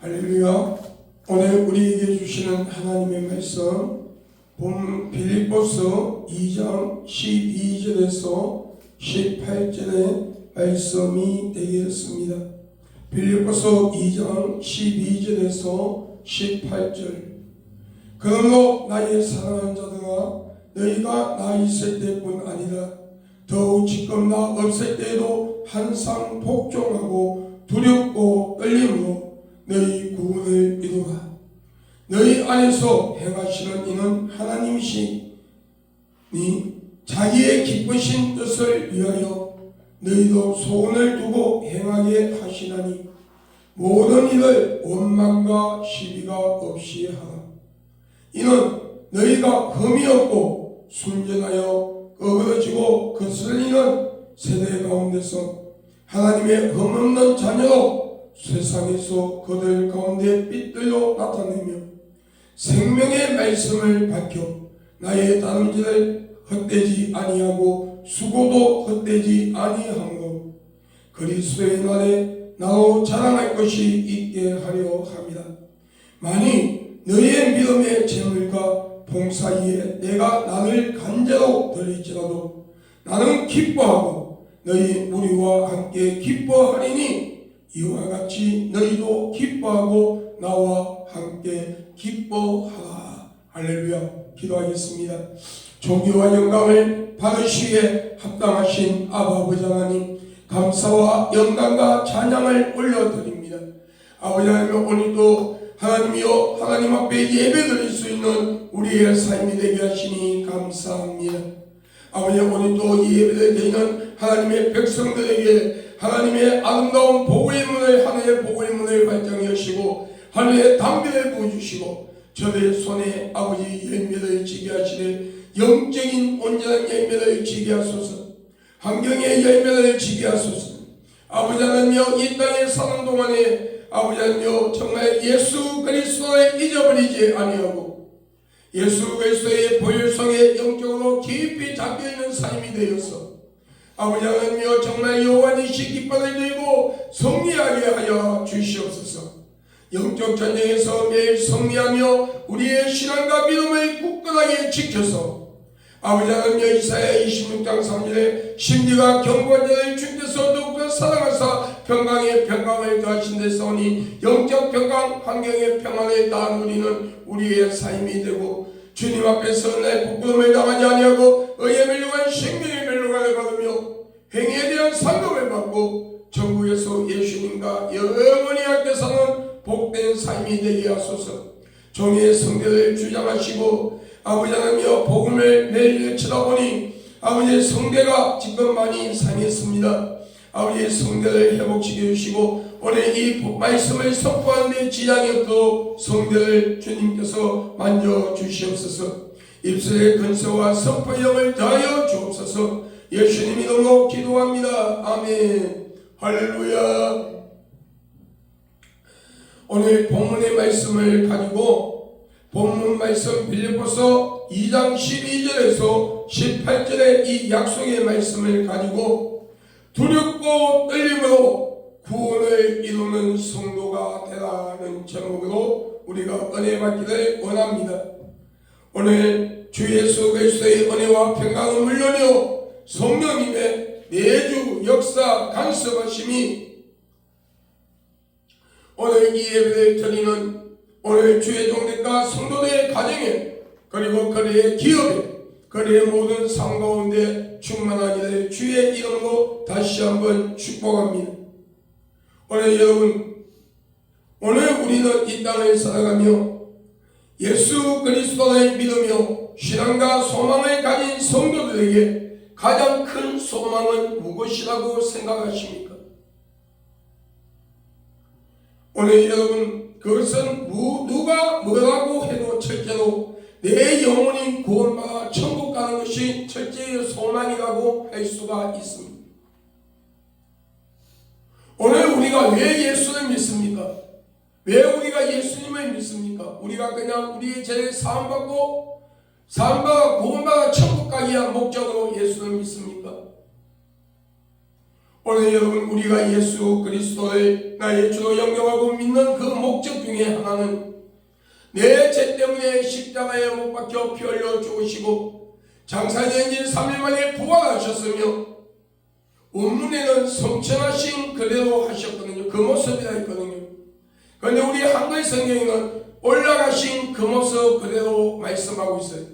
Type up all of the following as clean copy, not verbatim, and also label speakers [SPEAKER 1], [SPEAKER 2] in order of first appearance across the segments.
[SPEAKER 1] 할렐루야. 오늘 우리에게 주시는 하나님의 말씀 본 빌립보서 2장 12절에서 18절의 말씀이 되겠습니다. 빌립보서 2장 12절에서 18절. 그러므로 나의 사랑하는 자들아, 너희가 나 있을 때뿐 아니라 더욱 지금 나 없을 때에도 항상 복종하고 두렵고 떨림으로 너희 구원을 이루라. 너희 안에서 행하시는 이는 하나님이시니 자기의 기쁘신 뜻을 위하여 너희도 소원을 두고 행하게 하시나니 모든 일을 원망과 시비가 없이 하라. 이는 너희가 흠이 없고 순전하여 어그러지고 거슬리는 세대 가운데서 하나님의 흠없는 자녀로 세상에서 그들 가운데 빛들로 나타내며 생명의 말씀을 밝혀 나의 다름질을 헛되지 아니하고 수고도 헛되지 아니하므로 그리스도의 날에 나로 자랑할 것이 있게 하려 합니다. 만일 너희의 믿음의 재물과 봉사에 내가 나를 간제로 드릴지라도 나는 기뻐하고 너희 우리와 함께 기뻐하리니 이와 같이 너희도 기뻐하고 나와 함께 기뻐하라. 할렐루야. 기도하겠습니다. 존귀와 영광을 받으시기에 합당하신 아버지 하나님, 감사와 영광과 찬양을 올려드립니다. 아버지 하나님, 오늘도 하나님이여 하나님 앞에 예배드릴 수 있는 우리의 삶이 되게 하시니 감사합니다. 아버지, 오늘도 이 예배를 드리는 하나님의 백성들에게 하나님의 아름다운 복의 문을, 하늘의 복의 문을 발전해 주시고 하늘의 담비를 부어주시고 저들의 손에 아버지 열매를 지게 하시되 영적인 온전한 열매를 지게 하소서. 환경의 열매를 지게 하소서. 아버지 하나님여, 이 땅에 사는 동안에 아버지 하나님여 정말 예수 그리스도를 잊어버리지 아니하고 예수 그리스도의 보혈성에 영적으로 깊이 잠겨있는 삶이 되어서 아버지 하나님여 정말 여호와니시 깃발을 들고 승리하게 하여 주시옵소서. 영적 전쟁에서 매일 승리하며 우리의 신앙과 믿음을 굳건하게 지켜서 아버지 하나님여 이사야 26장 3절에 심리가 견고한 자를 주께서 더욱더 사랑하사 평강에 평강을 더하신 데서 오니 영적 평강, 환경의 평안을 다 누리는 우리의 삶이 되고 주님 앞에서 내 부끄러움을 당하지 아니하고 의의 멸류관 생명의 멸류관을 받으며 행위에 대한 상급을 받고 천국에서 예수님과 영원히 함께 사는 복된 삶이 되게 하소서. 종의 성대를 주장하시고 아버지 하나님여 복음을 매일 쳐다보니 아버지의 성대가 지금 많이 상했습니다. 아버지의 성대를 회복시켜 주시고 오늘 이 말씀을 선포하는 데 지장이 없도록 성대를 주님께서 만져 주시옵소서. 입술의 근서와 선포의 영을 더하여 주옵소서. 예수님 이름으로 기도합니다. 아멘. 할렐루야. 오늘 본문의 말씀을 가지고 본문 말씀 빌립보서 2장 12절에서 18절의 이 약속의 말씀을 가지고 두렵고 떨림으로 구원을 이루는 성도가 되라는 제목으로 우리가 은혜 받기를 원합니다. 오늘 주 예수 그리스도의 은혜와 평강은 물론이요 성령님의 내주 역사 간섭하심이 오늘 이 예배를 드리는 오늘 주의 종들과 성도들의 가정에 그리고 그들의 기업에 그들의 모든 삶 가운데 충만하기를 주의 이름으로 다시 한번 축복합니다. 오늘 여러분, 오늘 우리는 이 땅을 살아가며 예수 그리스도를 믿으며 신앙과 소망을 가진 성도들에게 가장 큰 소망은 무엇이라고 생각하십니까? 오늘 여러분, 그것은 누가 뭐라고 해도 첫째로 내 영혼이 구원받아 천국 가는 것이 첫째의 소망이라고 할 수가 있습니다. 오늘 우리가 왜 예수를 믿습니까? 왜 우리가 예수님을 믿습니까? 우리가 그냥 우리의 죄를 사함받고 구원받아 천국 가기 위한 목적으로 예수를 믿습니까? 오늘 여러분 우리가 예수 그리스도를 나의 주로 영접하고 믿는 그 목적 중에 하나는 내 죄 때문에 십자가에 못 박혀 피 흘려 죽으시고 장사된 지 3일 만에 부활하셨으며 원문에는 성천하신 그대로 하셨거든요. 그 모습이라 했거든요. 그런데 우리 한글 성경에는 올라가신 그 모습 그대로 말씀하고 있어요.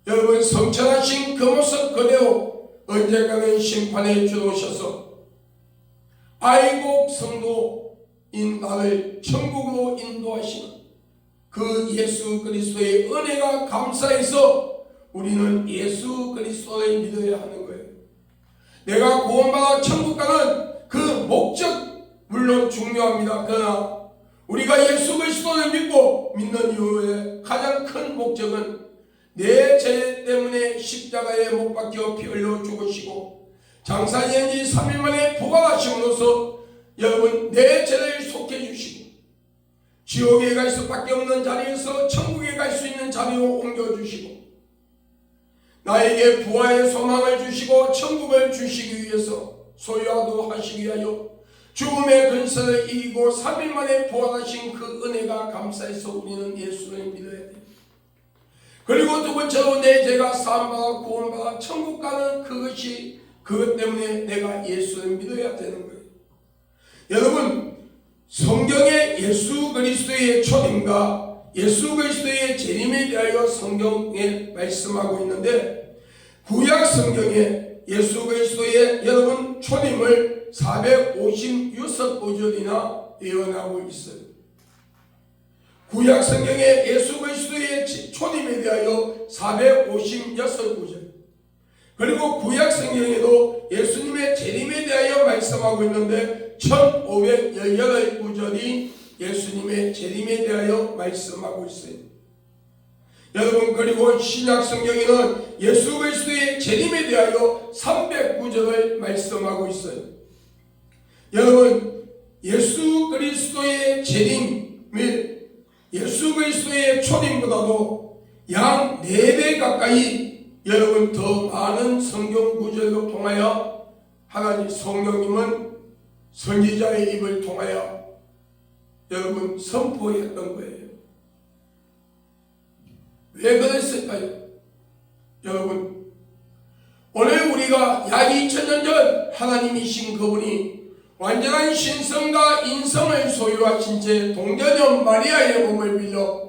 [SPEAKER 1] 여러분 성천하신 그 모습 그대로 언젠가는 심판에 주도셔서 아이곡 성도인 나를 천국으로 인도하시는 그 예수 그리스도의 은혜가 감사해서 우리는 예수 그리스도를 믿어야 하는 거예요. 내가 구원받아 천국 가는 그 목적 물론 중요합니다. 그러나 우리가 예수 그리스도를 믿고 믿는 이후에 가장 큰 목적은 내 죄 때문에 십자가에 못 박혀 피 흘려 죽으시고 장사된 지 3일 만에 부활하심으로써 여러분 내 죄를 속해 주시고 지옥에 갈 수밖에 없는 자리에서 천국에 갈 수 있는 자리로 옮겨주시고 나에게 부활의 소망을 주시고 천국을 주시기 위해서 소유하도록 하시기 위하여 죽음의 근세를 이기고 3일 만에 부활하신 그 은혜가 감사해서 우리는 예수를 믿어야 돼요. 그리고 두 번째로 내 죄가 사함받아 구원받아 천국 가는 그것이 그것 때문에 내가 예수를 믿어야 되는 거예요. 여러분 성경에 예수 그리스도의 초림과 예수 그리스도의 재림에 대하여 성경에 말씀하고 있는데 구약 성경에 예수 그리스도의 여러분 초림을 456구절이나 예언하고 있어요. 구약 성경에 예수 그리스도의 초림에 대하여 456구절 그리고 구약 성경에도 예수님의 재림에 대하여 말씀하고 있는데 1518구절이 예수님의 재림에 대하여 말씀하고 있어요. 여러분 그리고 신약 성경에는 예수 그리스도의 재림에 대하여 300구절을 말씀하고 있어요. 여러분 예수 그리스도의 재림을 예수 그리스도의 초림보다도 약 4배 가까이 여러분 더 많은 성경 구절로 통하여 하나님 성령님은 선지자의 입을 통하여 여러분 선포했던 거예요. 왜 그랬을까요? 여러분 오늘 우리가 약 2000년 전 하나님이신 그분이 완전한 신성과 인성을 소유하신 채 동정녀 마리아의 몸을 빌려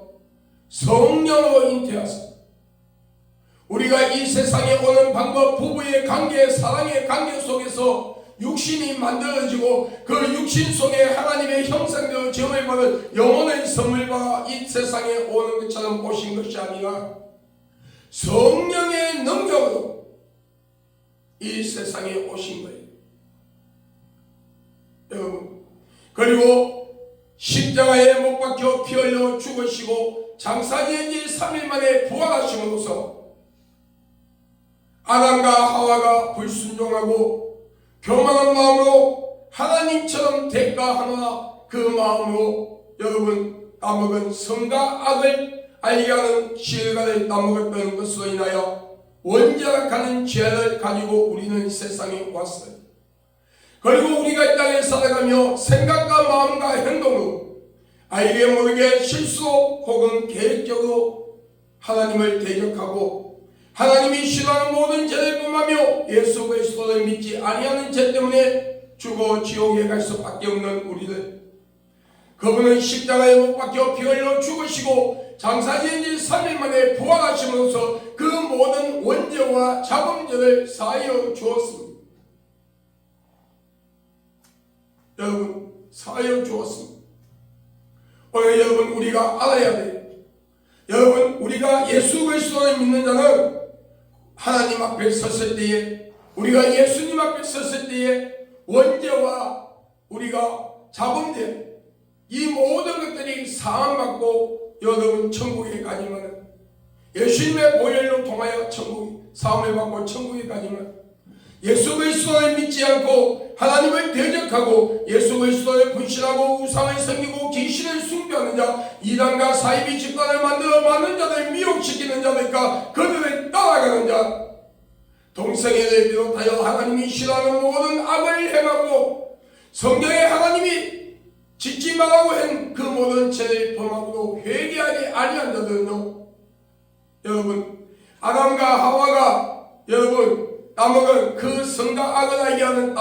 [SPEAKER 1] 성령으로 잉태하사 우리가 이 세상에 오는 방법 부부의 관계 사랑의 관계 속에서 육신이 만들어지고 그 육신 속에 하나님의 형상대로 지음을 받은 영혼의 선물 받아 이 세상에 오는 것처럼 오신 것이 아니라 성령의 능력으로 이 세상에 오신 거예요. 여러분 그리고 십자가에 못 박혀 피 흘려 죽으시고 장사된 지 3일 만에 부활하심으로써 아담과 하와가 불순종하고 교만한 마음으로 하나님처럼 대가하노라 그 마음으로 여러분 따먹은 선과 악을 알게 하는 지혜를 따먹었던 것으로 인하여 원죄악하는 죄를 가지고 우리는 세상에 왔어요. 그리고 우리가 이 땅에 살아가며 생각과 마음과 행동으로 알게 모르게 실수로 혹은 계획적으로 하나님을 대적하고 하나님이 싫어하는 모든 죄를 범하며 예수 그리스도를 믿지 아니하는 죄 때문에 죽어 지옥에 갈 수밖에 없는 우리들 그분은 십자가에 못 박혀 피 흘려 죽으시고 장사된 지 3일 만에 부활하시면서 그 모든 원죄와 자범죄를 사하여 주었습니다. 여러분 사하여 주었습니다. 오늘 여러분 우리가 알아야 돼요. 여러분 우리가 예수 그리스도를 믿는 자는 하나님 앞에 섰을 때에 우리가 예수님 앞에 섰을 때에 원죄와 우리가 자범죄 이 모든 것들이 사함받고 여러분 천국에 가지만 예수님의 보혈로 통하여 천국 사함을 받고 천국에 가지만 예수 그리스도를 믿지 않고 하나님을 대적하고 예수 그리스도를 불신하고 우상을 섬기고 귀신을 숭배하는 자 이단과 사이비 집단을 만들어 많은 자들 미혹시키는 자들과 그들을 따라가는 자 동성애를 비롯하여 하나님이 싫어하는 모든 악을 행하고 성경에 하나님이 짓지 말라고 한 그 모든 죄를 범하고도 회개하지 아니한 자들은요, 여러분 아담과 하와가 여러분 따먹은 그 선과 악을 알게 하는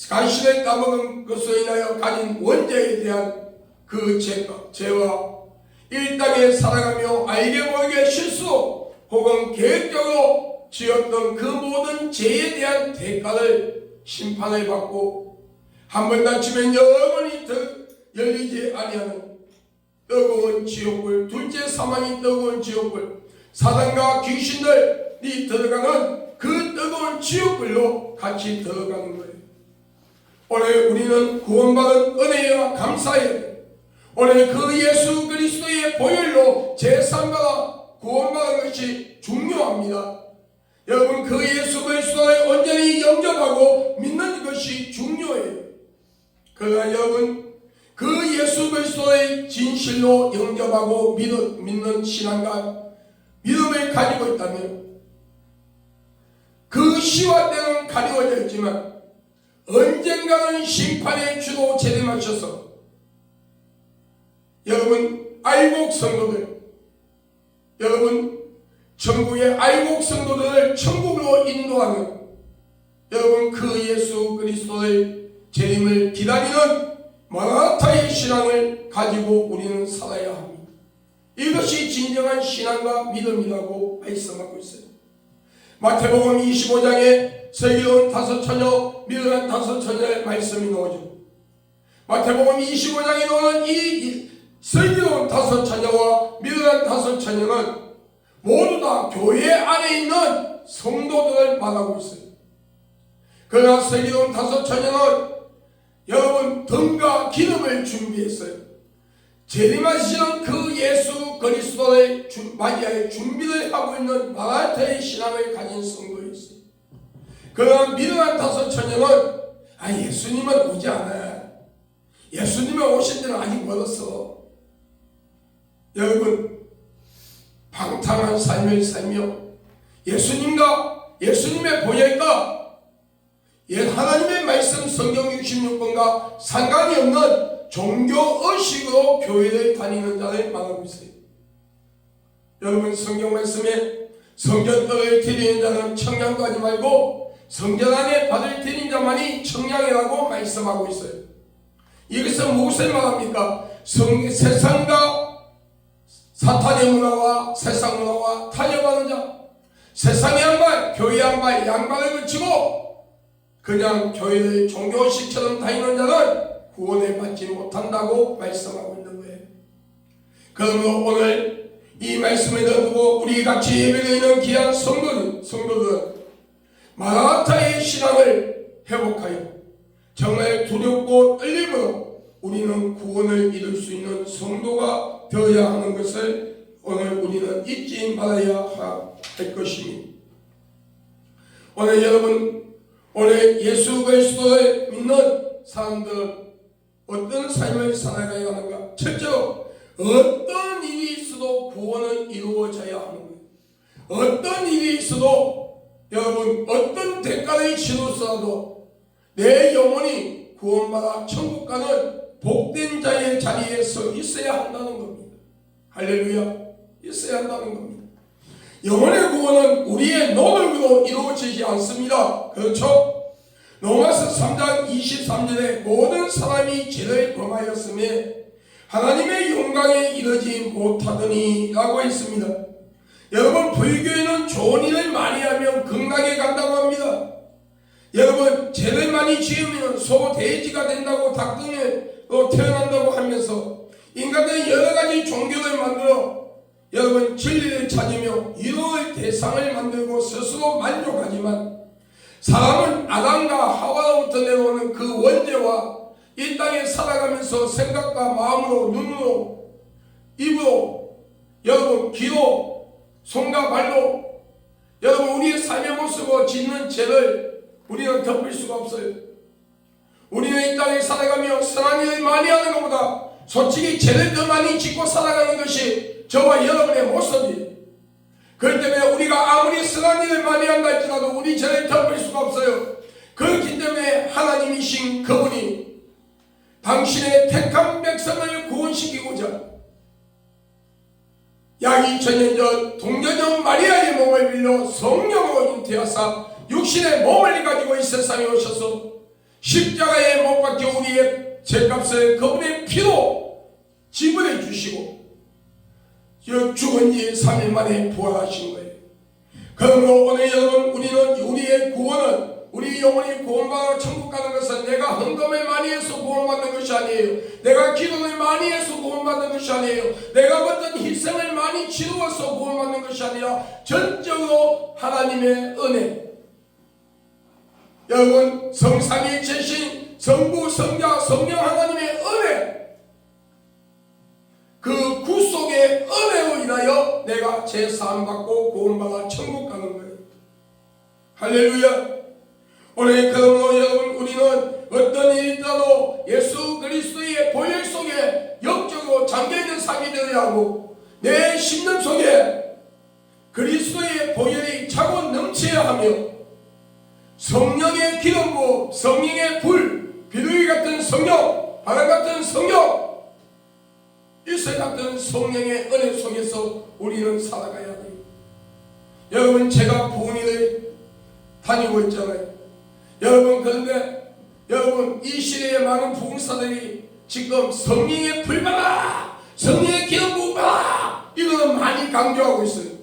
[SPEAKER 1] 간신을 따먹은 것으로 인하여 가진 원죄에 대한 그 죄와 이 땅에 살아가며 알게 모르게 실수 혹은 계획적으로 지었던 그 모든 죄에 대한 대가를 심판을 받고 한 번 다치면 영원히 더 열리지 아니하는 뜨거운 지옥불, 둘째 사망이 뜨거운 지옥불, 사단과 귀신들이 들어가는 그 뜨거운 지옥불로 같이 들어가는 거예요. 오늘 우리는 구원받은 은혜와 감사해요. 오늘 그 예수 그리스도의 보혈로 제사함과 구원받은 것이 중요합니다. 여러분 그 예수 그리스도를 온전히 영접하고 믿는 것이 중요해요. 그러나 여러분 그 예수 그리스도의 진실로 영접하고 믿는 신앙과 믿음을 가지고 있다면 그 시와 때는 가리워져 있지만 언젠가는 심판의 주로 재림하셔서 여러분 알곡 성도들, 여러분 천국의 알곡 성도들을 천국으로 인도하는 여러분 그 예수 그리스도의 재림을 기다리는 마라나타의 신앙을 가지고 우리는 살아야 합니다. 이것이 진정한 신앙과 믿음이라고 말씀하고 있어요. 마태복음 25장에 슬기로운 5처녀, 미련한 5처녀의 말씀이 나오죠. 마태복음 25장에 나오는 이 슬기로운 5처녀와 미련한 5처녀는 모두 다 교회 안에 있는 성도들을 말하고 있어요. 그러나 슬기로운 5처녀는 여러분 등과 기름을 준비했어요. 재림하시는 그 예수 그리스도를 맞이할 준비를 하고 있는 마라나타의 신앙을 가진 성도였어요. 그러나 미련한 5처녀는 예수님은 오지 않아. 예수님은 오실 때는 아직 멀었어. 여러분 방탕한 삶을 살며 예수님과 예수님의 보혈과 하나님의 말씀 성경 66권과 상관이 없는 종교의식으로 교회를 다니는 자를 말하고 있어요. 여러분 성경 말씀에 성전떡을 드리는 자는 청량도 하지 말고 성전 안에 받을 드린 자만이 청량이라고 말씀하고 있어요. 이것은 무엇을 말합니까? 세상과 사탄의 문화와 세상 문화와 타협하는 자, 세상의 양말, 교회 양말, 양말을 거치고 그냥 교회를 종교식처럼 다니는 자는 구원을 받지 못한다고 말씀하고 있는 거예요. 그러므로 오늘 이 말씀을 듣고 우리 같이 예배드리는 귀한 성도들은 마라나타의 신앙을 회복하여 정말 두렵고 떨림으로 우리는 구원을 이룰 수 있는 성도가 되어야 하는 것을 오늘 우리는 잊지 말아야 할 것입니다. 오늘 여러분, 오늘 예수 그리스도를 믿는 사람들은 어떤 삶을 살아가야 하는가? 첫째로 어떤 일이 있어도 구원은 이루어져야 하는 거예요. 어떤 일이 있어도 여러분 어떤 대가를 치르더라도 내 영혼이 구원받아 천국 가는 복된 자의 자리에 서 있어야 한다는 겁니다. 할렐루야. 있어야 한다는 겁니다. 영혼의 구원은 우리의 노력으로 이루어지지 않습니다. 그렇죠? 로마서 3장 23절에 모든 사람이 죄를 범하였음에 하나님의 영광에 이르지 못하더니 라고 했습니다. 여러분 불교에는 좋은 일을 많이 하면 극락에 간다고 합니다. 여러분 죄를 많이 지으면 소 돼지가 된다고 닭등에로 태어난다고 하면서 인간들이 여러가지 종교를 만들어 여러분 진리를 찾으며 이로울 대상을 만들고 스스로 만족하지만 사람은 아담과 하와로부터 내려오는 그 원죄와 이 땅에 살아가면서 생각과 마음으로 눈으로 입으로 여러분 귀로 손과 발로 여러분 우리의 삶의 모습으로 짓는 죄를 우리는 덮을 수가 없어요. 우리는 이 땅에 살아가며 선한 일을 많이 하는 것보다 솔직히 죄를 더 많이 짓고 살아가는 것이 저와 여러분의 모습이. 그렇기 때문에 우리가 아무리 선한 일을 많이 한다 할지라도 우리 죄를 덮을 수가 없어요. 그렇기 때문에 하나님이신 그분이 당신의 택한 백성을 구원시키고자 약 2000년 전 동정녀 마리아의 몸을 빌려 성령으로 잉태하사 육신의 몸을 가지고 이 세상에 오셔서 십자가에 못 박혀 우리의 죄값을 그분의 피로 지불해 주시고 죽은 지 3일 만에 부활하신 거예요. 그러므로 오늘 여러분 우리는 우리의 구원은 우리 영혼이 구원받아 천국 가는 것은 내가 헌금을 많이 해서 구원받는 것이 아니에요. 내가 기도를 많이 해서 구원받는 것이 아니에요. 내가 어떤 희생을 많이 치루어서 구원받는 것이 아니라 전적으로 하나님의 은혜. 여러분 성삼위일체신 성부 성자 성령 하나님의 은혜, 그 구속의 은혜로 인하여 내가 제사함 받고 구원받아 천국 가는 거예요. 할렐루야. 오늘 그러므로 여러분 우리는 어떤 일이 있더라도 예수 그리스도의 보혈 속에 영적으로 잠겨있는 삶이 되어야 하고 내 심령 속에 그리스도의 보혈이 차고 넘쳐야 하며 성령의 기름 부음, 성령의 불, 비둘기 같은 성령, 바람 같은 성령, 일세 같은 성령의 은혜 속에서 우리는 살아가야 돼요. 여러분 제가 부흥회를 다니고 있잖아요. 여러분 그런데 여러분 이 시대에 많은 부흥사들이 지금 성령의 불 받아, 성령의 기름 부음 받아, 이거는 많이 강조하고 있어요.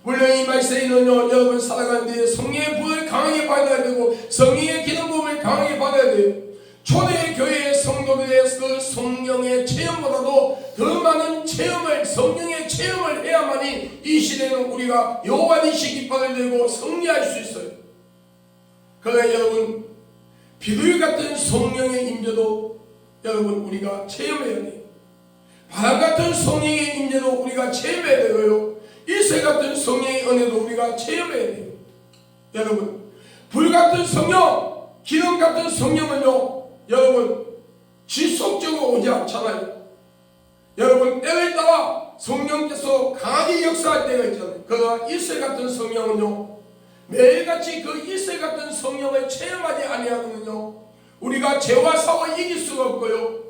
[SPEAKER 1] 물론 이 말세에는요 여러분 살아가는데 성령의 불을 강하게 받아야 되고 성령의 기름 부음을 강하게 받아야 돼요. 초대 교회의 성도들의 그 성령의 체험보다도 더 많은 체험을, 성령의 체험을 해야만이 이 시대는 우리가 여호와니시 깃발을 들고 승리할 수 있어요. 그러나 여러분 비둘기 같은 성령의 임재도 여러분 우리가 체험해야 돼요. 바람 같은 성령의 임재도 우리가 체험해야 되고요. 일세 같은 성령의 은혜도 우리가 체험해야 돼요. 여러분 불 같은 성령, 기름 같은 성령은요 여러분 지속적으로 오지 않잖아요. 여러분 때를 따라 성령께서 강하게 역사할 때가 있잖아요. 그러나 일세 같은 성령은요 매일같이 그 일세 같은 성령을 체험하지 아니하면요 우리가 죄와 싸워 이길 수가 없고요.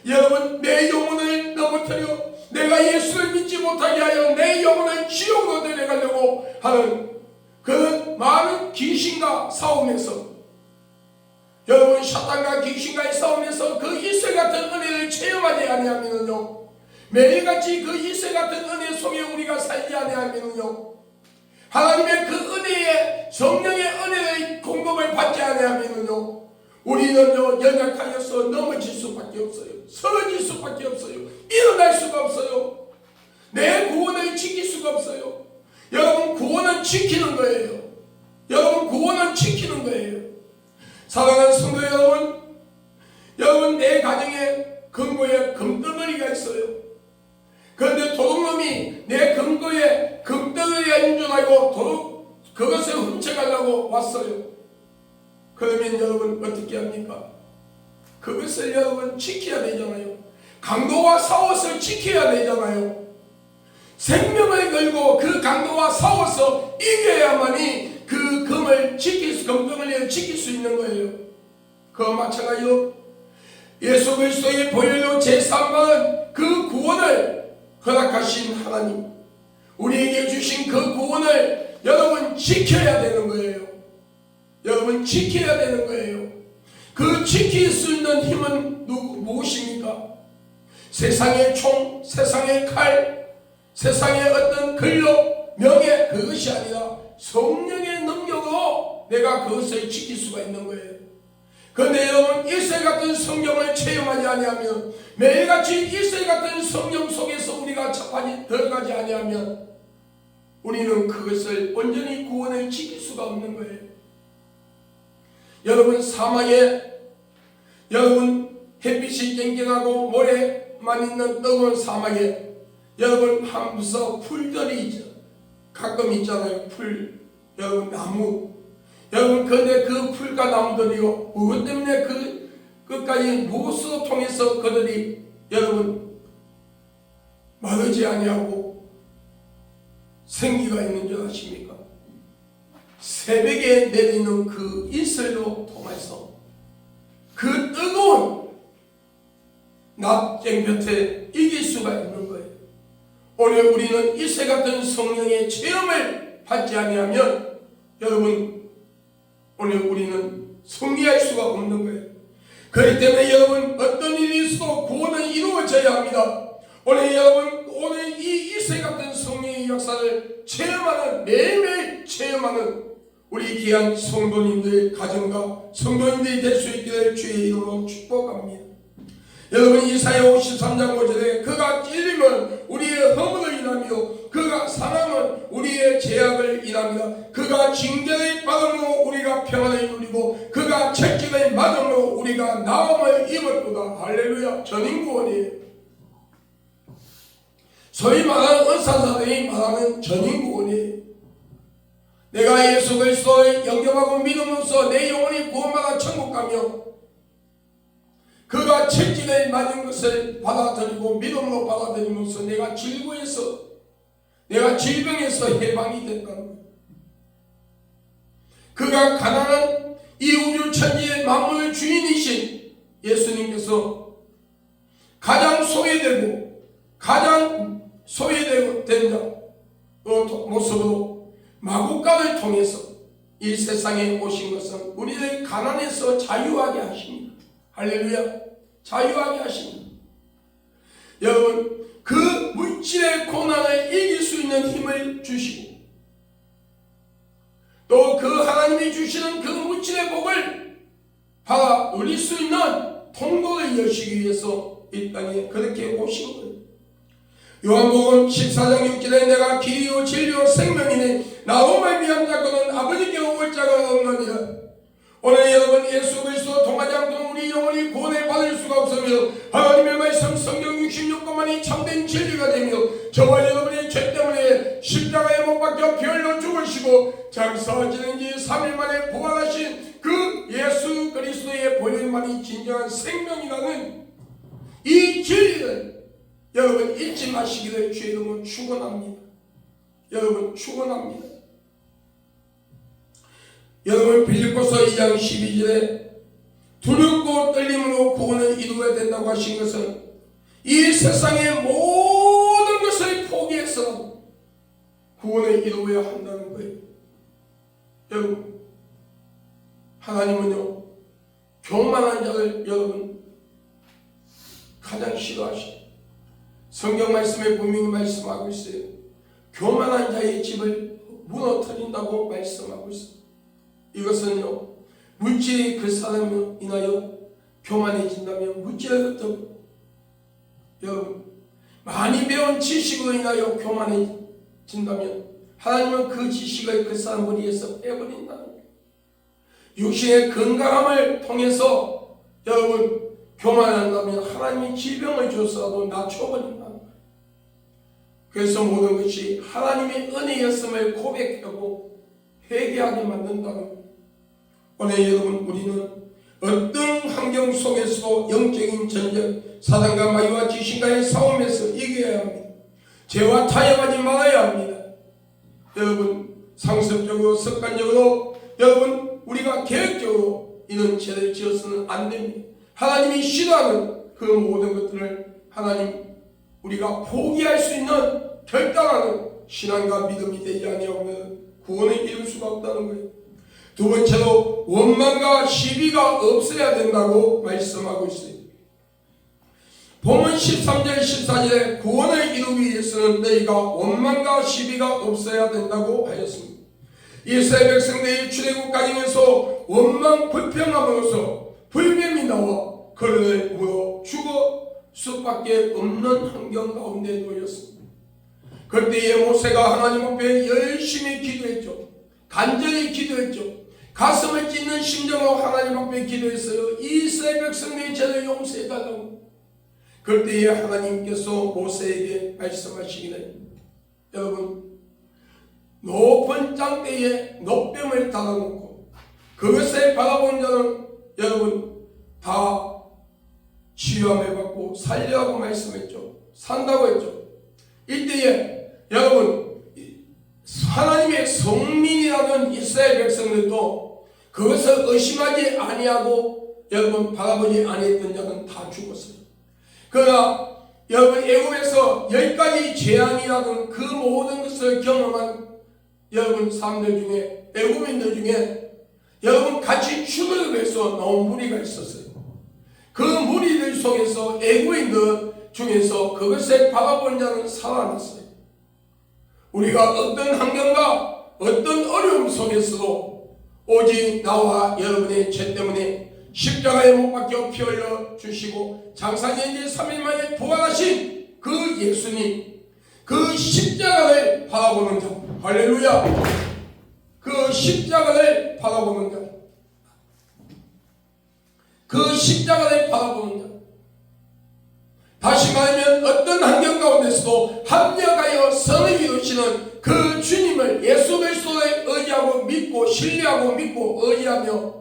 [SPEAKER 1] 여러분 내 영혼을 넘어뜨려 내가 예수를 믿지 못하게 하여 내 영혼을 지옥으로 데려가려고 하는 그런 많은 귀신과 싸움에서 여러분 사탄과 귀신과의 싸움에서 그 일세 같은 은혜를 체험하지 아니하면요 매일같이 그 일세 같은 은혜 속에 우리가 살지 아니하면요 하나님의 그 은혜의 성령의 은혜의 공급을 받지 아니하면요 우리는요 연약하여서 넘어질 수밖에 없어요. 쓰러질 수밖에 없어요. 일어날 수가 없어요. 내 구원을 지킬 수가 없어요. 여러분 구원은 지키는 거예요. 여러분 구원은 지키는 거예요. 사랑하는 성도 여러분, 여러분 내 가정에 금고에 금덩어리가 있어요. 그런데 도둑놈이 내 금고에 금덩어리가 있는 줄 알고 그것을 훔쳐가려고 왔어요. 그러면 여러분 어떻게 합니까? 그것을 여러분 지켜야 되잖아요. 강도와 싸워서 지켜야 되잖아요. 생명을 걸고 그 강도와 싸워서 이겨야만이 그 금을 금덩어리를 지킬 수 있는 거예요. 그와 마찬가지로 예수 그리스도의 보혈로 제3받은 그 구원을 허락하신 하나님, 우리에게 주신 그 구원을 여러분 지켜야 되는 거예요. 여러분 지켜야 되는 거예요. 그 지킬 수 있는 힘은 무엇입니까? 세상의 총, 세상의 칼, 세상의 어떤 근력, 명예, 그것이 아니라 성령의 능력으로 내가 그것을 지킬 수가 있는 거예요. 그런데 여러분 일세 같은 성령을 체험하지 아니하면, 매일같이 일세 같은 성령 속에서 우리가 들어가지 아니하면 우리는 그것을 온전히 구원을 지킬 수가 없는 거예요. 여러분 사막에 여러분 햇빛이 쨍쨍하고 모래만 있는 뜨거운 사막에 여러분 하면서 풀들이 있죠. 가끔 있잖아요. 풀, 여러분 나무, 여러분 근데 그 풀과 나무들이요 무엇 때문에 그 끝까지 무엇으로 통해서 그들이 여러분 마르지 아니하고 생기가 있는 줄 아십니까? 새벽에 내리는 그 이슬로 통해서 그 뜨거운 낮쟁 곁에 이길 수가 있는 거예요. 오늘 우리는 이슬 같은 성령의 체험을 받지 아니하면 여러분 오늘 우리는 승리할 수가 없는 거예요. 그렇기 때문에 여러분 어떤 일이 있어도 구원은 이루어져야 합니다. 오늘 여러분 오늘 이 이슬 같은 성령의 역사를 체험하는 매일매일 체험하는 우리 귀한 성도님들 가정과 성도님들이 될 수 있기를 주의 이름으로 축복합니다. 여러분 이사야 53장 5절에 그가 찔리면 우리의 허물을 인하며 그가 상함은 우리의 죄악을 인합니다. 그가 징계를 받음으로 우리가 평안을 누리고 그가 채찍을 맞음으로 우리가 나음을 입었도다. 할렐루야. 전인구원이에요. 소위 말하는 은사자들이 말하는 전인구원이에요. 내가 예수 그리스도를 영접하고 믿음으로써 내 영혼이 구원받아 천국 가며 그가 채찍을 맞은 것을 받아들이고 믿음으로 받아들이면서 내가 질고에서 내가 질병에서 해방이 된다는 거예요. 그가 가난한 이 우주 천지의 만물의 주인이신 예수님께서 가장 소외되고 가장 소외된 자 모습으로 마구간을 통해서 이 세상에 오신 것은 우리를 가난에서 자유하게 하십니다. 할렐루야. 자유하게 하십니다. 여러분 그 물질의 고난을 이길 수 있는 힘을 주시고 또 그 하나님이 주시는 그 물질의 복을 받아 누릴 수 있는 통로를 여시기 위해서 이 땅에 그렇게 오신 거예요. 요한복음 14장 6절에 내가 길이요 진리요 생명이니 나로 말미암 자고는 아버지께로 올 자가 없느니라. 오늘 여러분 예수 그리스도 통하지 않고는 우리 영혼이 구원을 받을 수가 없으며 하나님의 말씀 성경 66권만이 참된 진리가 되며 저와 여러분의 죄 때문에 십자가에 못 박혀 피 흘려 죽으시고 장사하시는 지 3일 만에 부활하신 그 예수 그리스도의 보혈만이 진정한 생명이라는 이 진리를 여러분 잊지 마시기를 주의 이름으로 축원합니다. 여러분 축원합니다. 여러분 빌립보서 2장 12절에 두렵고 떨림으로 구원을 이루어야 된다고 하신 것은 이 세상의 모든 것을 포기해서 구원을 이루어야 한다는 거예요. 여러분 하나님은요 교만한 자를 여러분 가장 싫어하시죠. 성경 말씀에 분명히 말씀하고 있어요. 교만한 자의 집을 무너뜨린다고 말씀하고 있어요. 이것은요 물질이 그 사람을 인하여 교만해진다면 물질을 갖다고 여러분 많이 배운 지식으로 인하여 교만해진다면 하나님은 그 지식을 그 사람 머리에서 빼버린다는 거예요. 육신의 건강함을 통해서 여러분 교만한다면 하나님이 질병을 줘서라도 낮춰버린다는 거예요. 그래서 모든 것이 하나님의 은혜였음을 고백하고 회개하게 만든다는 거예요. 오늘 여러분 우리는 어떤 환경 속에서도 영적인 전쟁, 사단과 마귀와 귀신과의 싸움에서 이겨야 합니다. 죄와 타협하지 말아야 합니다. 여러분 상습적으로 습관적으로 여러분 우리가 계획적으로 이런 죄를 지어서는 안 됩니다. 하나님이 싫어하는 그 모든 것들을 하나님 우리가 포기할 수 있는 결단하는 신앙과 믿음이 되지 아니하면 구원을 이룰 수가 없다는 거예요. 두 번째로 원망과 시비가 없어야 된다고 말씀하고 있어요. 본문 13절 14절에 구원을 이루기 위해서는 너희가 원망과 시비가 없어야 된다고 하였습니다. 이스라엘 백성들이 출애굽 가정에서 원망 불평함으로써 불뱀이 나와 그를 물어 죽을 수밖에 없는 환경 가운데 놓였습니다. 그때에 모세가 하나님 앞에 열심히 기도했죠. 간절히 기도했죠. 가슴을 찢는 심정으로 하나님 앞에 기도했어요. 이스라엘 백성들의 죄를 용서해달라고. 그때에 하나님께서 모세에게 말씀하시기를 여러분 높은 장대에 높뱀을 달아놓고 그것을 바라본 자는 여러분 다 치유함을 받고 살려고 말씀했죠. 산다고 했죠. 이때에 여러분 하나님의 성민이라는 이스라엘 백성들도 그것을 의심하지 아니하고 여러분 바라보지 아니했던 자는 다 죽었어요. 그러나 여러분 애굽에서 10가지 재앙이라는 그 모든 것을 경험한 여러분 사람들 중에, 애굽인들 중에 여러분 같이 출애굽을 해서 나온 무리가 있었어요. 그 무리들 속에서 애굽인들 중에서 그것을 바라본 자는 살아났어요. 우리가 어떤 환경과 어떤 어려움 속에서도 오직 나와 여러분의 죄 때문에 십자가에 못 박혀 피 흘려 주시고 장사된 지 3일 만에 부활하신 그 예수님, 그 십자가를 바라보는 자, 할렐루야, 그 십자가를 바라보는 자, 그 십자가를 바라보는 자, 다시 말하면 어떤 환경 가운데서도 합력하여 선을 이루시는 그 주님을 예수 그리스도를 의지하고 믿고 신뢰하고 믿고 의지하며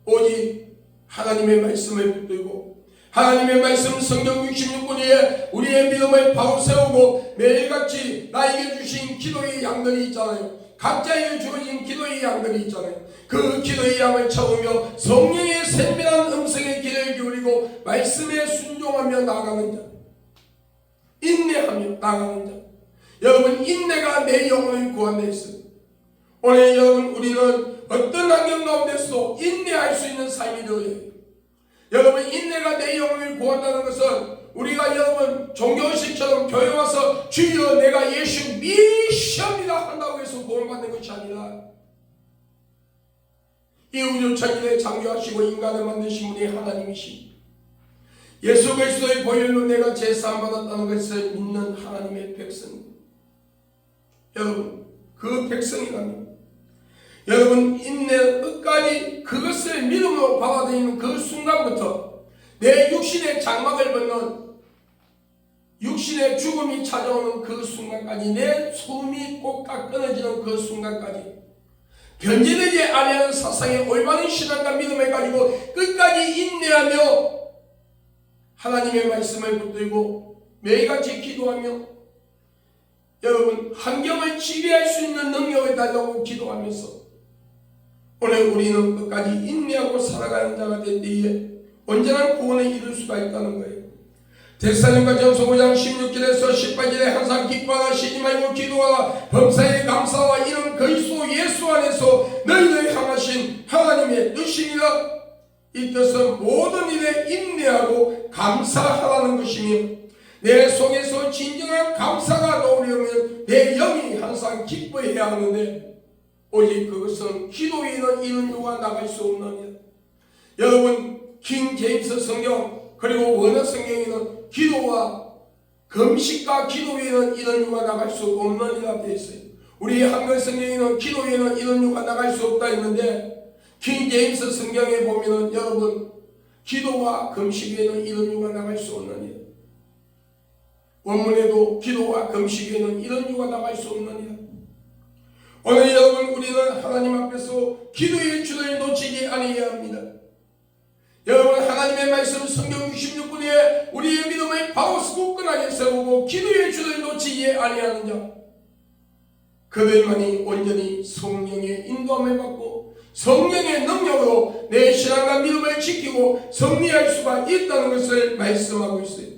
[SPEAKER 1] 오직 하나님의 말씀을 붙들고 하나님의 말씀 성경 66권에 우리의 믿음을 바로 세우고 매일같이 나에게 주신 기도의 양들이 있잖아요. 각자에게 주어진 기도의 양들이 있잖아요. 그 기도의 양을 채우며 성령의 생명한 음성에 귀를 기울이고 말씀에 순종하며 나아가는 자, 인내하며 나아가는 자. 여러분 인내가 내 영혼을 구원해 있어요. 오늘 여러분 우리는 어떤 환경 가운데서도 인내할 수 있는 삶이 되어야 해요. 여러분 인내가 내 영혼을 구한다는 것은 우리가 여러분 종교식처럼 교회 와서 주여 내가 예수 믿습니다 한다고 해서 구원받는 것이 아니라 이 우주 천지를 창조하시고 인간을 만드신 분이 하나님이신 예수 그리스도의 보혈로 내가 제사함 받았다는 것을 믿는 하나님의 백성, 여러분 그 백성이라면 여러분 인내 끝까지 그것을 믿음으로 받아들이는 그 순간부터 내 육신의 장막을 벗는 육신의 죽음이 찾아오는 그 순간까지 내 숨이 꼭딱 끊어지는 그 순간까지 변질되지 아니하는 사상의 올바른 신앙과 믿음을 가지고 끝까지 인내하며 하나님의 말씀을 붙들고 매일같이 기도하며 여러분 환경을 지배할 수 있는 능력을 달라고 기도하면서 오늘 우리는 끝까지 인내하고 살아가는 자가 될 때에 언제나 구원을 이룰 수가 있다는 거예요. 데살로니가 전서 5장 16절에서 18절에 항상 기뻐하라 쉬지 말고 기도하라 범사에 감사와 이는 그리스도 예수 안에서 너희를 향하신 하나님의 뜻이니라. 이 뜻은 모든 일에 인내하고 감사하라는 것이며 내 속에서 진정한 감사가 나오려면 내 영이 항상 기뻐해야 하는데 오직 그것은 기도 외에는 이런 이유가 나갈 수 없느니라. 여러분 킹 제임스 성경 그리고 원어 성경에는 기도와 금식과 기도 외에는 이런 이유가 나갈 수 없느니라 되어 있어요. 우리 한글 성경에는 기도 외에는 이런 이유가 나갈 수 없다 했는데 킹 제임스 성경에 보면은 여러분 기도와 금식 외에는 이런 이유가 나갈 수 없느니라. 원문에도 기도와 금식 외에는 이런 이유가 나갈 수 없느니라. 오늘 여러분 우리는 하나님 앞에서 기도의 줄을 놓치지 아니해야 합니다. 여러분 하나님의 말씀 성경 66권에 우리의 믿음을 바로 굳건하게 세우고 기도의 줄을 놓치지 아니하는 자 그들만이 온전히 성령의 인도함을 받고 성령의 능력으로 내 신앙과 믿음을 지키고 승리할 수가 있다는 것을 말씀하고 있어요.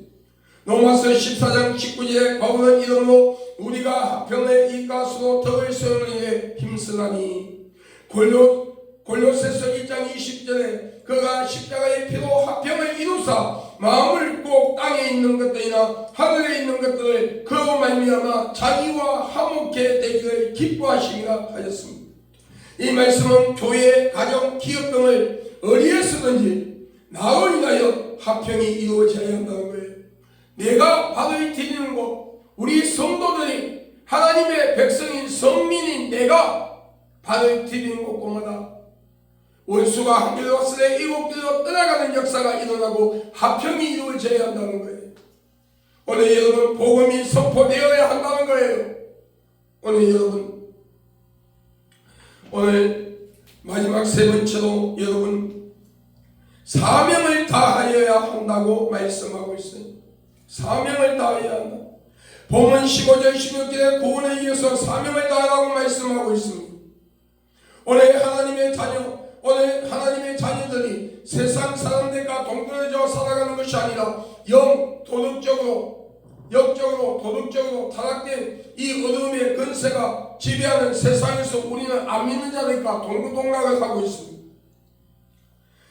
[SPEAKER 1] 로마서 14장 19절에 바울은 이러므로 우리가 화평의 이가수로 덕을 세우는 일에 힘쓰나니 골로새서 1장 20절에 그가 십자가의 피로 화평을 이루사 마음을 꼭 땅에 있는 것들이나 하늘에 있는 것들을 그로 말미암아 자기와 화목해 되기를 기뻐하시리라 하였습니다. 이 말씀은 교회, 가정, 기업 등을 어디에서든지 나로 인하여 화평이 이루어져야 한다는 거예요. 내가 받을 드리는 것, 우리 성도들이 하나님의 백성인 성민인 내가 받을 드리는 곳마다 원수가 한 길로 왔을 때 일곱 길로 떠나가는 역사가 일어나고 화평이 이루어져야 한다는 거예요. 오늘 여러분 복음이 선포되어야 한다는 거예요. 오늘 여러분 오늘 마지막 세 번째로 여러분 사명을 다하여야 한다고 말씀하고 있어요. 사명을 다해야 한다. 본문 15절 16절에 구원을 위해서 사명을 다하라고 말씀하고 있습니다. 오늘 하나님의 자녀들이 세상 사람들과 동떨어져 살아가는 것이 아니라 영적으로 도덕적으로 타락된 이 어둠의 근세가 지배하는 세상에서 우리는 안 믿는 자들과 동고동락을 하고 있습니다.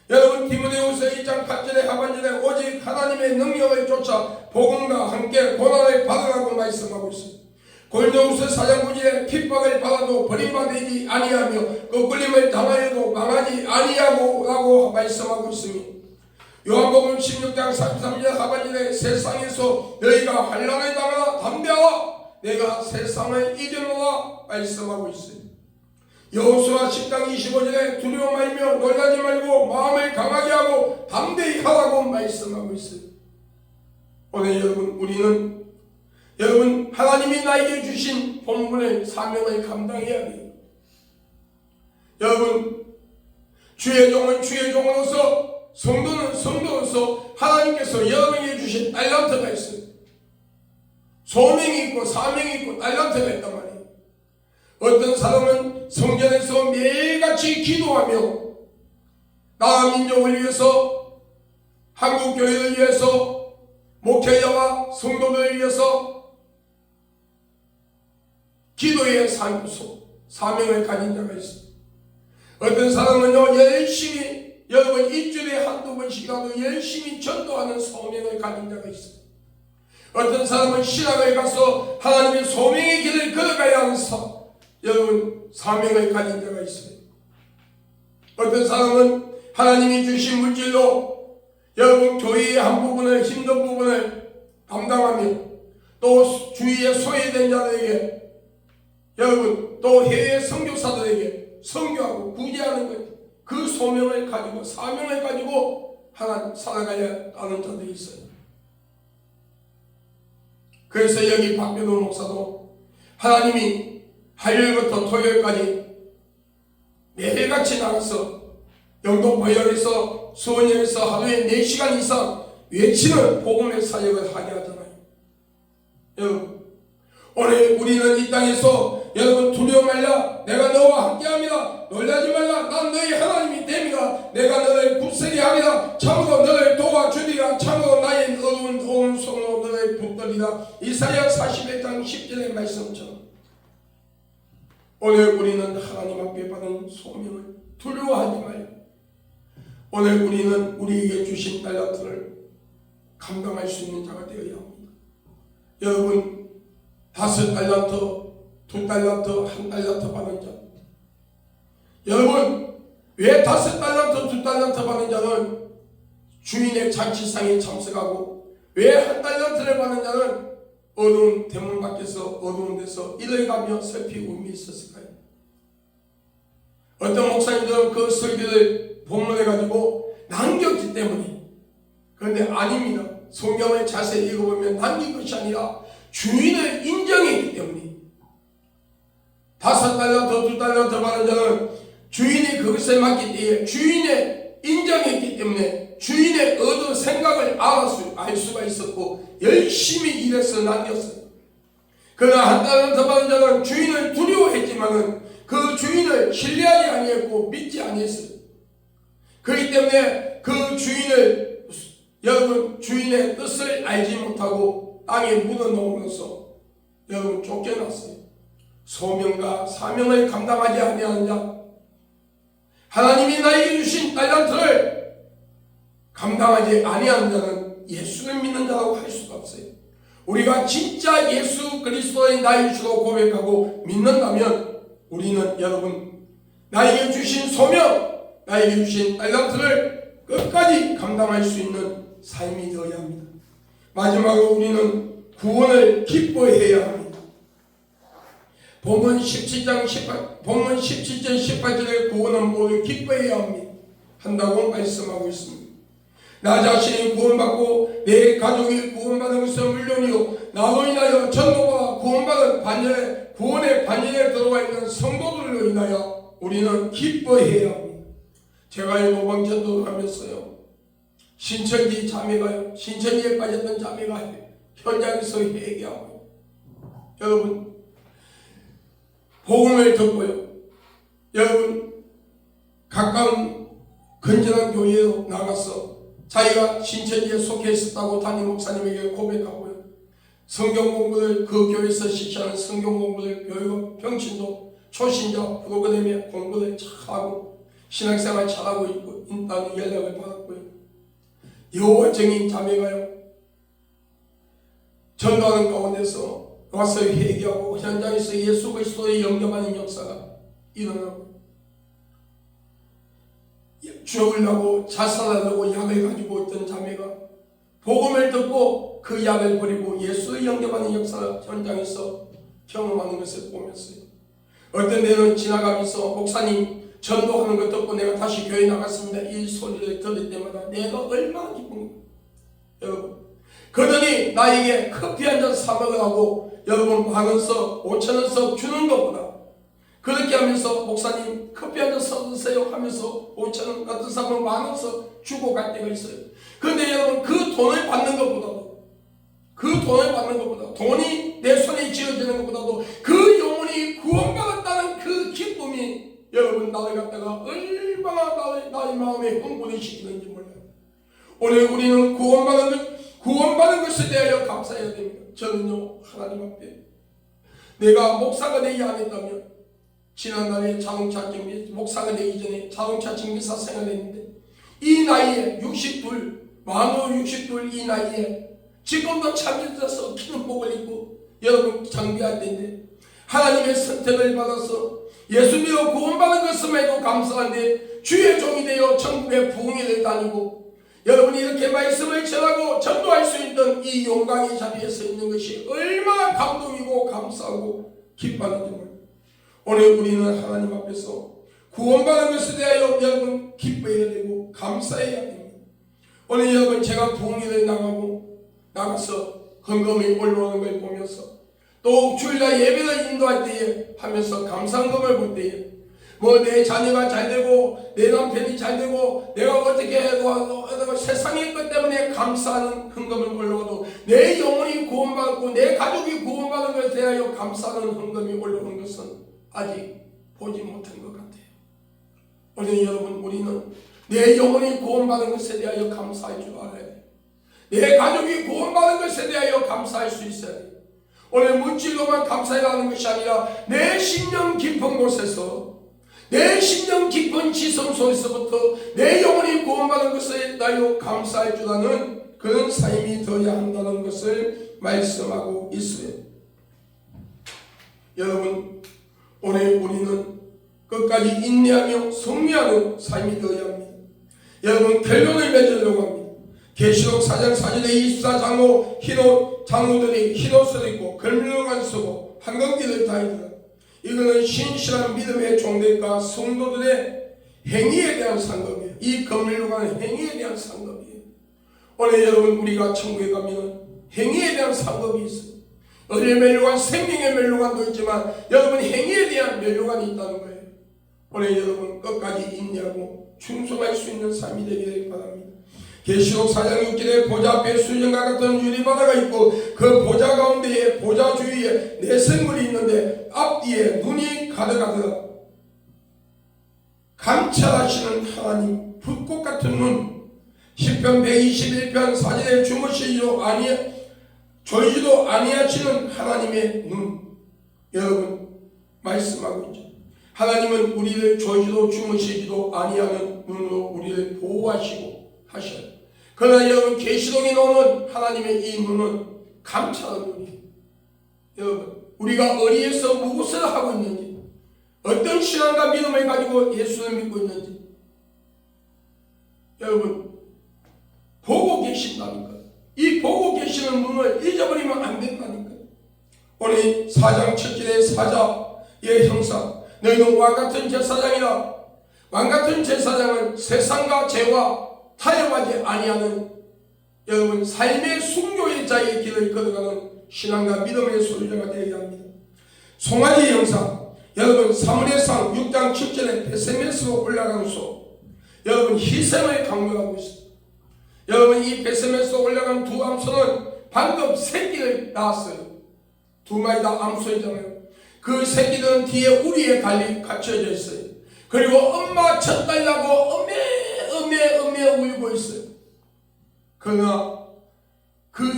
[SPEAKER 1] 여러분, 디모데후서 2장 8절의 하반절에 오직 하나님의 능력을 쫓아 복음과 함께 고난을 받으라고 말씀하고 있습니다. 고린도후서 4장 9절에 핍박을 받아도 버림받지 아니하며 꺾을림을 당하여도 망하지 아니하고 라고 말씀하고 있습니다. 요한복음 16장 33절 하반절에 세상에서 너희가 환난을 당하나 담대하라 내가 세상을 이겨노라 말씀하고 있어요. 여호수아 10장 25절에 두려워 말며 놀라지 말고 마음을 강하게 하고 담대히 하라고 말씀하고 있어요. 오늘 여러분 하나님이 나에게 주신 본분의 사명을 감당해야 돼요. 여러분, 주의 종은 주의 종으로서, 성도는 성도로서 하나님께서 여러분에게 주신 달란트가 있어요. 소명이 있고 사명이 있고 달란트가 있단 말이에요. 어떤 사람은 성전에서 매일같이 기도하며 나라 민족을 위해서, 한국 교회를 위해서, 목회자와 성도들을 위해서 기도의 사명을 가진 자가 있습니다. 어떤 사람은요, 여러분 일주일에 한두 번씩이라도 열심히 전도하는 소명을 가진 자가 있습니다. 어떤 사람은 신학을 가서 하나님의 소명의 길을 걸어가야 하는 여러분 사명을 가진 자가 있어요. 어떤 사람은 하나님이 주신 물질로 여러분 교회의 한 부분을, 힘든 부분을 감당하며 또 주위에 소외된 자들에게, 여러분 또 해외 선교사들에게 선교하고 구제하는 것, 그 소명을 가지고 사명을 가지고 하나님 살아가야 하는 자들이 있어요. 그래서 여기 박병호 목사도 하나님이 화요일부터 토요일까지 매일같이 나가서 영동보혈에서 수원역에서 하루에 4시간 이상 외치는 복음의 사역을 하게 하잖아요. 여러분, 오늘 우리는 이 땅에서 여러분 두려워 말라, 내가 너와 함께합니다. 놀라지 말라, 난 너희 하나님이 됩니다. 내가 너를 굳세게 합니다. 참으로 너를 도와주리라. 참으로 나의 어두운 오른손으로 너를 붙들리라. 이사야 41장 10절의 말씀처럼 오늘 우리는 하나님 앞에 받은 소명을 두려워하지 말고 오늘 우리는 우리에게 주신 달란트를 감당할 수 있는 자가 되어야 합니다. 여러분, 5달란트, 2달란트, 1달란트 받은 자, 여러분 왜 5달란트, 2달란트 받은 자는 주인의 잔치상에 참석하고 왜 1달란트를 받은 자는 어두운 대문 밖에서 어두운 데서 일을 가며 슬피 울며 있었을까요? 어떤 목사님들은 그 설교를 본문해가지고 남겼기 때문에, 그런데 아닙니다. 성경을 자세히 읽어보면 남긴 것이 아니라 주인을 인정했기 때문에 5달란트, 2달란트 받은 자는 주인이 그것을 맡기 때에 주인의 인정했기 때문에 주인의 어두운 생각을 알 수가 있었고 열심히 일해서 남겼어요. 그러나 1달란트 받은 자는 주인을 두려워했지만은 그 주인을 신뢰하지 아니했고 믿지 아니했어요. 그렇기 때문에 그 주인을, 여러분 주인의 뜻을 알지 못하고 땅에 묻어놓으면서 여러분 쫓겨났어요. 소명과 사명을 감당하지 아니하는 자, 하나님이 나에게 주신 달란트를 감당하지 아니하는 자는 예수를 믿는 자라고 할 수가 없어요. 우리가 진짜 예수 그리스도의 나의 주로 고백하고 믿는다면 우리는 여러분 나에게 주신 소명, 나에게 주신 달란트를 끝까지 감당할 수 있는 삶이 되어야 합니다. 마지막으로 우리는 구원을 기뻐해야 합니다. 본문 17절 18절의 구원은 모두 기뻐해야 합니다. 한다고 말씀하고 있습니다. 나 자신이 구원받고 내 가족이 구원받은 것은 물론이요 나로 인하여 전도가 구원받은 구원의 반열에 들어와 있는 성도들로 인하여 우리는 기뻐해야 합니다. 제가 이 노방전도를 하면서요, 신천지에 빠졌던 자매가 현장에서 회개하고 여러분 복음을 듣고요, 여러분 가까운 건전한 교회로 나가서 자기가 신천지에 속해 있었다고 담임 목사님에게 고백하고요, 성경 공부를 그 교회에서 실시하는 성경 공부를 교육 병신도 초신자 프로그램에 공부를 잘하고 신앙생활 잘하고 있다는 연락을 받았고요. 여호와증인 자매가요, 전도하는 가운데서 와서 회개하고 현장에서 예수 그리스도에 영접하는 역사가 일어나고, 죽으려고 자살하려고 약을 가지고 있던 자매가 복음을 듣고 그 약을 버리고 예수를 영접하는 역사를 현장에서 경험하는 것을 보면서요, 어떤 데는 지나가면서 목사님 전도하는 것 듣고 내가 다시 교회 나갔습니다, 이 소리를 들을 때마다 내가 얼마나 기쁜가. 여러분 그러더니 나에게 커피 한 잔 사 먹으라고 여러분 10,000원씩 5,000원씩 주는 것보다, 그렇게 하면서 목사님 커피 한 잔 사드세요 하면서 5,000원 같은 사람은 10,000원씩 주고 갈 때가 있어요. 그런데 여러분 그 돈을 받는 것보다도, 돈이 내 손에 쥐어지는 것보다도 그 영혼이 구원받았다는 그 기쁨이 여러분 나를 갖다가 얼마나 나의 마음에 흥분을 시키는지 몰라요. 오늘 우리는 구원받은 것에 대하여 감사해야 됩니다. 저는요, 하나님 앞에 내가 목사가 되지 않았다면, 지난날에 자동차 정비, 목사가 되기 전에 자동차 정비사 생활했는데, 이 나이에 62, 만으로 62 이 나이에 지금도 참여해서 기는 복을 입고 여러분 장비할 때인데, 하나님의 선택을 받아서 예수 믿어 구원받은 것음에도 감사한데 주의 종이 되어 천국의 부흥회를 다니고 여러분이 이렇게 말씀을 전하고 전도할 수 있는 이 영광의 자리에 서 있는 것이 얼마나 감동이고 감사하고 기뻐하는지 몰라요. 오늘 우리는 하나님 앞에서 구원받은 것에 대하여 여러분 기뻐해야 되고 감사해야 됩니다. 오늘 여러분 제가 부흥회를 나가서 헌금이 올라오는 걸 보면서 또 주일날 예배를 인도할 때에 하면서 감사헌금을 볼 때에 뭐 내 자녀가 잘 되고 내 남편이 잘 되고 내가 어떻게 해도 세상의 것 때문에 감사하는 헌금을 올라와도 내 영혼이 구원받고 내 가족이 구원받은 것에 대하여 감사하는 헌금이 올라오는 것은 아직 보지 못한 것 같아요. 오늘 여러분 우리는 내 영혼이 구원받은 것에 대하여 감사할 줄 알아야 돼요. 내 가족이 구원받은 것에 대하여 감사할 수 있어야 돼요. 오늘 물질로만 감사하는 것이 아니라 내 심령 깊은 곳에서, 내 심령 깊은 지성 속에서부터 내 영혼이 구원받은 것에 대하여 감사할 줄 아는 그런 삶이 되어야 한다는 것을 말씀하고 있어요. 여러분 오늘 우리는 끝까지 인내하며 성리하는 삶이 되어야 합니다. 여러분 결론을 맺으려고 합니다. 계시록 4장 4절에 24장로 장로들이 흰옷을 입고 걸물로만 쓰고 황금기를 다니더라. 이거는 신실한 믿음의 종들과 성도들의 행위에 대한 상급이에요. 이 걸물로가는 행위에 대한 상급이에요. 오늘 여러분 우리가 천국에 가면 행위에 대한 상급이 있어요. 의의 멸류관, 생명의 멸류관도 있지만 여러분 행위에 대한 멸류관이 있다는 거예요. 오늘 여러분 끝까지 인내하고 충성할 수 있는 삶이 되기를 바랍니다. 계시록 4장 6절에 보좌 앞에 수정과 같은 유리바다가 있고 그 보좌 가운데에 보좌 주위에 내생물이 있는데 앞뒤에 눈이 가득하더라. 감찰하시는 하나님, 불꽃 같은 눈. 시편 121편 4절에 조이지도 아니하시는 하나님의 눈. 여러분 말씀하고 있죠. 하나님은 우리를 조이지도 주무시지도 아니하는 눈으로 우리를 보호하시고 하셔요. 그러나 여러분 계시록에 나오는 하나님의 이 눈은 감찰하는 눈이에요. 여러분 우리가 어디에서 무엇을 하고 있는지, 어떤 신앙과 믿음을 가지고 예수를 믿고 있는지 여러분 보고 계신다니까. 이 보고 계시는 눈을 잊어버리면 안 된다니까. 오늘 4장 7절의 사자의 형상, 너희는 왕같은 제사장이라. 왕같은 제사장은 세상과 죄와 타협하지 아니하는 여러분 삶의 순교의 자의 길을 걸어가는 신앙과 믿음의 소유자가 되어야 합니다. 송아지 형상, 여러분 사무엘상 6장 7절에 베세메스로 올라가는 소, 여러분 희생을 강조하고 있습니다. 여러분 이 베세메스로 올라간 두 암소는 방금 새끼를 낳았어요. 두 마리 다 암소이잖아요. 그 새끼들은 뒤에 우리에 갇혀져 있어요. 그리고 엄마 젖 달라고 어메 울고 있어요. 그러나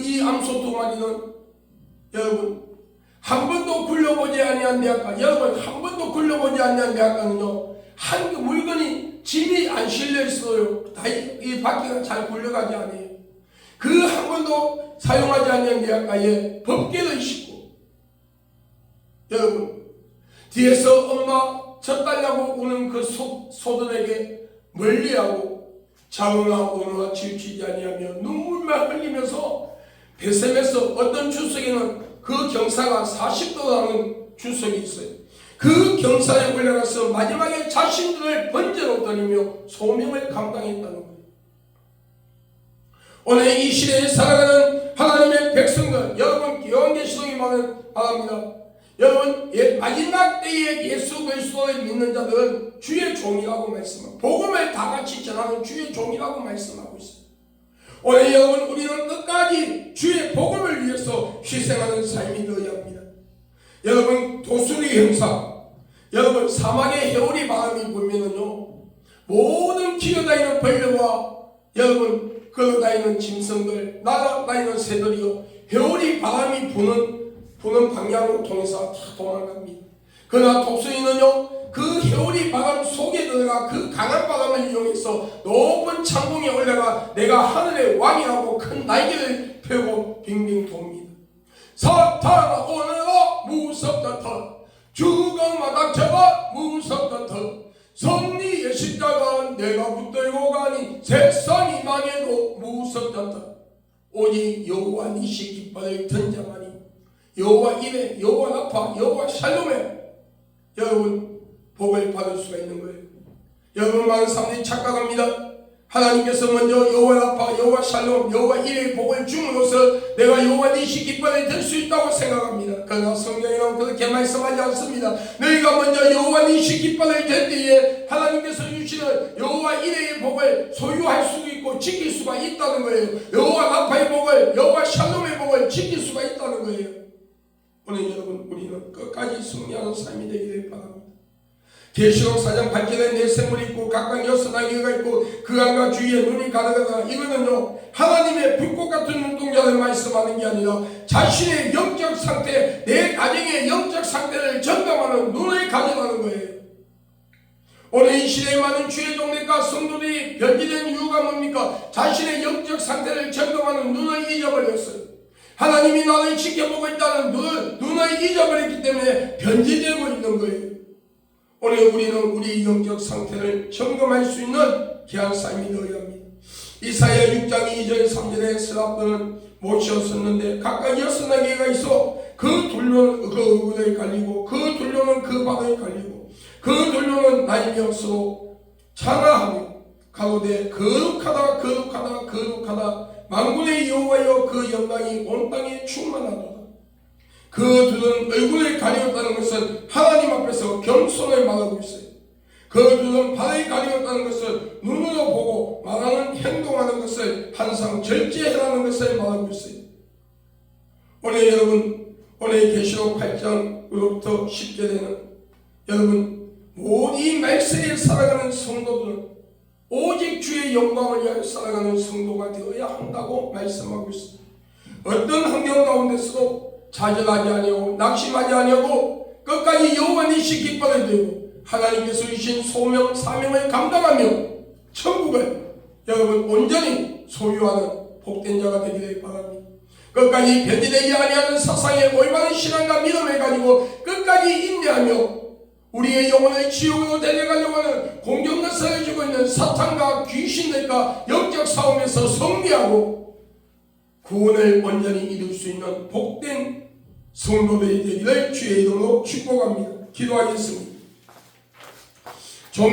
[SPEAKER 1] 이 암소 두 마리는 여러분 한 번도 굴려보지 아니한 대학가, 여러분 한 번도 굴려보지 아니한 대학가는요, 한 물건이 짐이 안 실려 있어요. 다 이 바퀴가 잘 굴려가지 않아요. 그 한 번도 사용하지 않는 대학가에 법계를 싣고, 여러분 뒤에서 엄마 젖 달라고 우는 그 소들에게 멀리하고 자거나 오거나 치우치지 아니하며 눈물만 흘리면서 배샘에서 어떤 주석에는 그 경사가 40도 나는 주석이 있어요. 그 경사에 올라가서 마지막에 자신들을 번제로 드리며 소명을 감당했다는 거예요. 오늘 이 시대에 살아가는 하나님의 백성들, 여러분 요한계시록이 말하는 바랍니다. 여러분 마지막 때에 예수 그리스도를 믿는 자들은 주의 종이라고 말씀합니다. 복음을 다같이 전하는 주의 종이라고 말씀하고 있습니다. 오늘 여러분 우리는 끝까지 주의 복음을 위해서 희생하는 삶이 되어야 합니다. 여러분 도수리 형사, 여러분 사막의 해오리 바람이 불면은요, 모든 기어다니는 벌레와 여러분 걸어다니는 짐승들, 날아다니는 새들이요, 해오리 바람이 부는 방향을 통해서 다 도망갑니다. 그러나 독수리는요, 그 해오리 바람 속에 들어가 그 강한 바람을 이용해서 높은 창공에 올라가 내가 하늘의 왕이라고 큰 날개를 펴고 빙빙 돕니다. 사탄아 오늘아 무섭다. 죽음아 닥쳐봐 무섭다. 섭리의 십자가 내가 붙들고 가니 세상이 망해도 무섭다. 오직 여호와 니시 깃발을 든 자만이 여호와 이레, 여호와 라파, 여호와 샬롬에 여러분 복을 받을 수가 있는 거예요. 여러분 많은 사람들이 착각합니다. 하나님께서 먼저 여호와 라파, 여호와 샬롬, 여호와 이레의 복을 줌으로써 내가 여호와 니시 깃발을 들 수 있다고 생각합니다. 그러나 성경에는 그렇게 말씀하지 않습니다. 너희가 먼저 여호와 니시 깃발을 들 때에 하나님께서 주시는 여호와 이레의 복을 소유할 수도 있고 지킬 수가 있다는 거예요. 여호와 라파의 복을, 여호와 샬롬의 복을 지킬 수가 있다는 거예요. 오늘 여러분 우리는 끝까지 승리하는 삶이 되기를 바랍니다. 계시록 4장 8절에 네 샘물이 있고 각각 6나귀가 있고 그 안과 주위에 눈이 가득하다. 이거는요 하나님의 불꽃 같은 눈동자를 말씀하는 게 아니라 자신의 영적 상태, 내 가정의 영적 상태를 점검하는 눈을 가져가는 거예요. 오늘 이 시대에 많은 주의 종들과 성도들이 변질된 이유가 뭡니까? 자신의 영적 상태를 점검하는 눈을 잊어버렸어요. 하나님이 나를 지켜보고 있다는 눈을 잊어버렸기 때문에 변질되고 있는 거예요. 오늘 우리는 우리 영적 상태를 점검할 수 있는 귀한 삶이 되어야 합니다. 이사야 6장 2절 3절에 스랍들은 못이었었는데 각각 6나귀가 있어 그 둘로는 그 얼굴을 갈리고 그 둘로는 그 발을 갈리고 그 둘로는 날며 서로 찬양하며 가로되 거룩하다 만군의 여호와여 그 영광이 온 땅에 충만하도다. 그 둘은 얼굴을 가리웠다는 것은 하나님 앞에서 겸손을 말하고 있어요. 그 둘은 발을 가리웠다는 것은 눈으로 보고 말하는 행동하는 것을 항상 절제해라는 것을 말하고 있어요. 오늘 여러분 오늘 계시록 8장으로부터 10절에는 여러분 모든 이 말세에 살아가는 성도들은 오직 주의 영광을 위하여 살아가는 성도가 되어야 한다고 말씀하고 있습니다. 어떤 환경 가운데서도 좌절하지 아니하고 낙심하지 아니하고 끝까지 여호와 니시 깃발을 들고 하나님께서 주신 소명 사명을 감당하며 천국을 여러분 온전히 소유하는 복된 자가 되기를 바랍니다. 끝까지 변질되지 아니하는 사상의 올바른 신앙과 믿음을 가지고 끝까지 인내하며 우리의 영혼을 지옥으로 데려가려고 하는 공격력을 주고 있는 사탄과 귀신들과 영적 싸움에서 승리하고 구원을 온전히 이룰 수 있는 복된 성도들이 되기를 주의 이름으로 축복합니다. 기도하겠습니다.